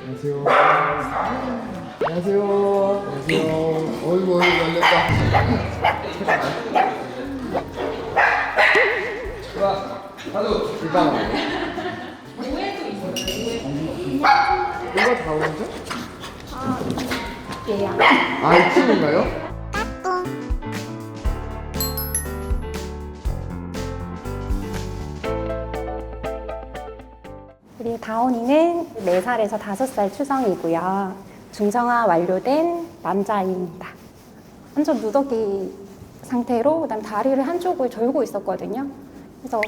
안녕하세요. 안녕하세요. 안녕하세요. 어이구, 열렸다. 자, 하루 일단 이거 다 오른쪽? 얘야. 아, 이 친구인가요? 우리 다온이는 4살에서 5살 추정이고요. 중성화 완료된 남자아이입니다. 완전 누더기 상태로 그다음 다리를 한쪽을 절고 있었거든요. 그래서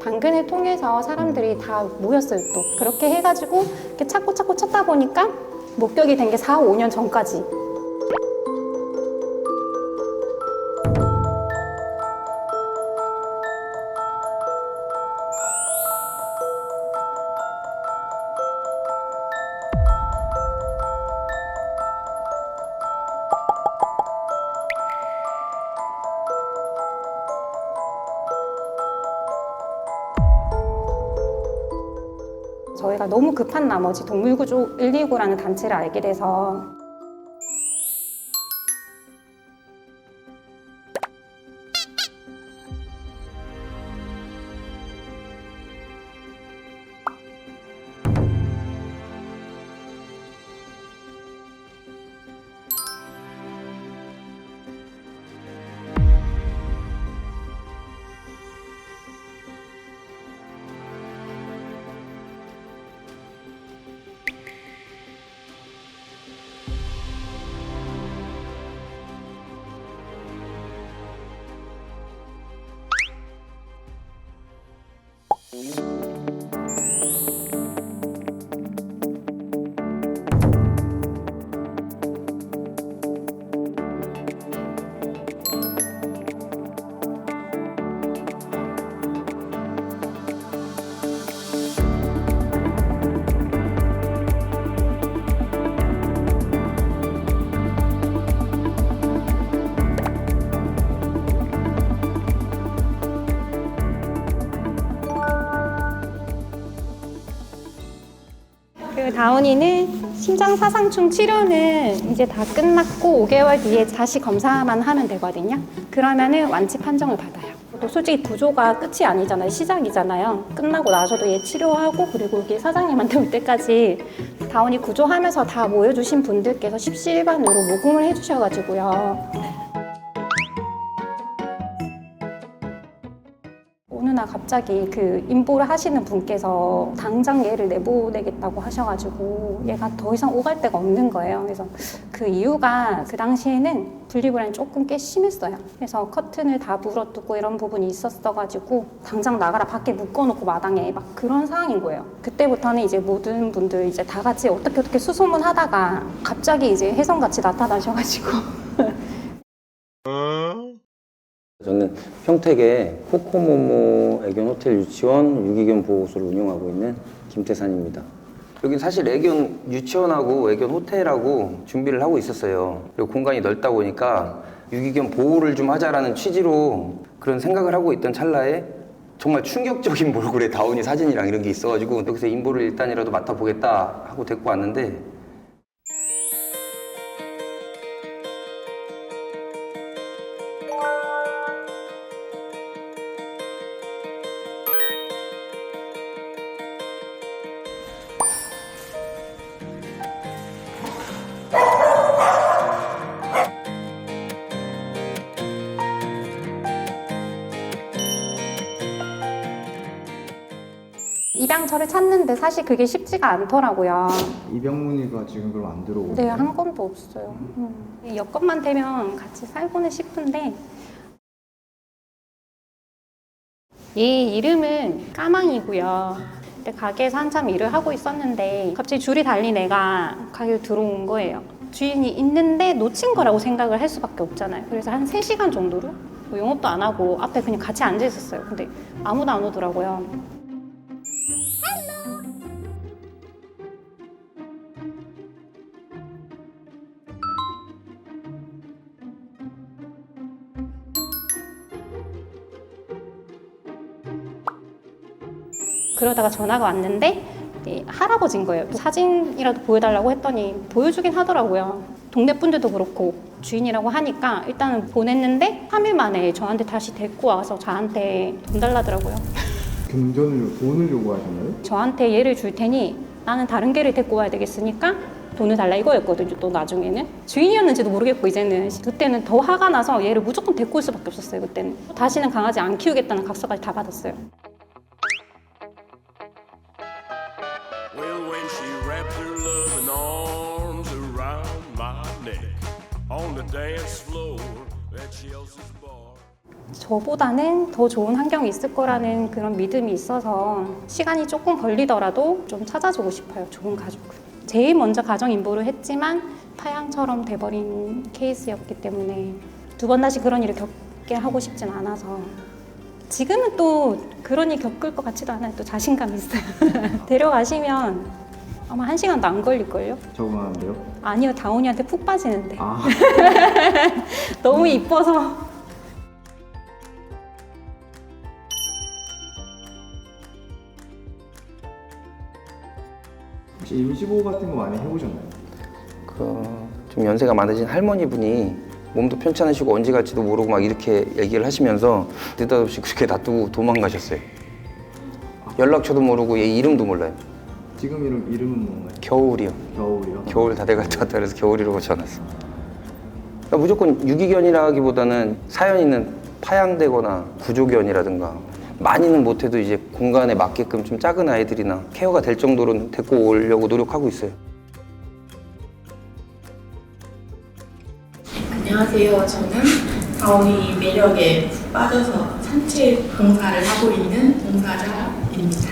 당근을 통해서 사람들이 다 모였어요. 또 그렇게 해가지고 이렇게 찾고 찾다 보니까 목격이 된 게 4, 5년 전까지. 저희가 너무 급한 나머지 동물구조 129라는 단체를 알게 돼서 그 다운이는 심장사상충 치료는 이제 다 끝났고 5개월 뒤에 다시 검사만 하면 되거든요. 그러면은 완치 판정을 받아요. 또 솔직히 구조가 끝이 아니잖아요. 시작이잖아요. 끝나고 나서도 얘 치료하고 그리고 이게 사장님한테 올 때까지 다운이 구조하면서 다 모여주신 분들께서 십시일반으로 모금을 해주셔가지고요. 어느 날 갑자기 그 인보를 하시는 분께서 당장 얘를 내보내겠다고 하셔가지고 얘가 더 이상 오갈 데가 없는 거예요. 그래서 그 이유가 그 당시에는 분리불안이 조금 꽤 심했어요. 그래서 커튼을 다 물어뜯고 이런 부분이 있었어가지고 당장 나가라 밖에 묶어놓고 마당에 막 그런 상황인 거예요. 그때부터는 이제 모든 분들 이제 다 같이 어떻게 수소문 하다가 갑자기 이제 혜성같이 나타나셔가지고 저는 평택의 코코모모 애견 호텔 유치원 유기견 보호소를 운영하고 있는 김태산입니다. 여긴 사실 애견 유치원하고 애견 호텔하고 준비를 하고 있었어요. 그리고 공간이 넓다 보니까 유기견 보호를 좀 하자라는 취지로 그런 생각을 하고 있던 찰나에 정말 충격적인 몰골의 다운이 사진이랑 이런 게 있어가지고 여기서 인보를 일단이라도 맡아보겠다 하고 데리고 왔는데 입양처를 찾는데 사실 그게 쉽지가 않더라고요. 입양 문의가 지금 그럼 안 들어오고. 네, 한 건도 없어요. 여건만 되면 같이 살고는 싶은데 얘 이름은 까망이고요. 근데 가게에서 한참 일을 하고 있었는데 갑자기 줄이 달린 애가 가게로 들어온 거예요. 주인이 있는데 놓친 거라고 생각을 할 수밖에 없잖아요. 그래서 한 3시간 정도를 뭐 영업도 안 하고 앞에 그냥 같이 앉아 있었어요. 근데 아무도 안 오더라고요. 그러다가 전화가 왔는데 할아버지인 거예요. 사진이라도 보여달라고 했더니 보여주긴 하더라고요. 동네 분들도 그렇고 주인이라고 하니까 일단은 보냈는데 3일 만에 저한테 다시 데리고 와서 저한테 돈 달라더라고요. 돈을 요구하셨나요? 저한테 얘를 줄 테니 나는 다른 개를 데리고 와야 되겠으니까 돈을 달라 이거였거든요. 또 나중에는 주인이었는지도 모르겠고 이제는 그때는 더 화가 나서 얘를 무조건 데리고 올 수밖에 없었어요. 그때는 다시는 강아지 안 키우겠다는 각서까지 다 받았어요. Well, when she wrapped her loving arms around my neck on the dance floor at Chelsea's bar. 저보다는 더 좋은 환경이 있을 거라는 그런 믿음이 있어서 시간이 조금 걸리더라도 좀 찾아주고 싶어요. 좋은 가족을. 제일 먼저 가정 인보를 했지만 파양처럼 돼버린 케이스였기 때문에 두 번 다시 그런 일을 겪게 하고 싶진 않아서 지금은 또 그런 일 겪을 것 같지도 않아요. 또 자신감이 있어요. 데려가시면 아마 1시간도 안 걸릴걸요? 적응하는데요? 아니요, 다온이한테 푹 빠지는데. 아, 너무 이뻐서. 혹시 임시보호 같은 거 많이 해보셨나요? 좀 연세가 많으신 할머니분이 몸도 편찮으시고 언제 갈지도 모르고 막 이렇게 얘기를 하시면서 느닷없이 그렇게 놔두고 도망가셨어요. 연락처도 모르고 얘 이름도 몰라요. 지금 이름은 뭔가요? 겨울이요. 겨울이요? 겨울 다 돼갈 것 같다 그래서 겨울이라고 지어놨어. 그러니까 무조건 유기견이라기보다는 사연 있는 파양되거나 구조견이라든가 많이는 못해도 이제 공간에 맞게끔 좀 작은 아이들이나 케어가 될 정도로는 데리고 오려고 노력하고 있어요. 안녕하세요. 저는 다온이 매력에 푹 빠져서 산책 봉사를 하고 있는 봉사자입니다.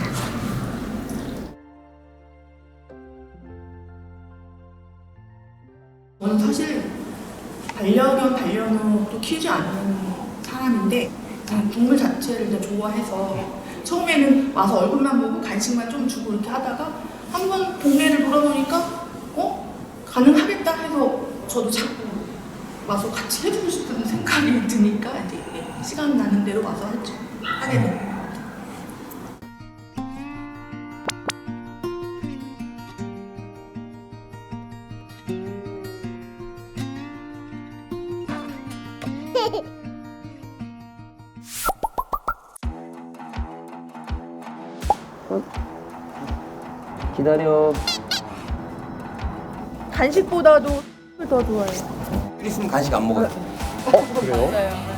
저는 사실 반려견, 반려묘도 키우지 않는 사람인데 동물 자체를 일단 좋아해서 처음에는 와서 얼굴만 보고 간식만 좀 주고 이렇게 하다가 한번 동네를 돌아보니까 가능하겠다 해서 저도 자꾸 와서 같이 해주고 싶은 생각이 드니까 이제 시간 나는 대로 와서 하게 돼요. 기다려. 간식보다도 더 좋아해요. 있으면 간식 안 먹어요. 그래요? 맞아요.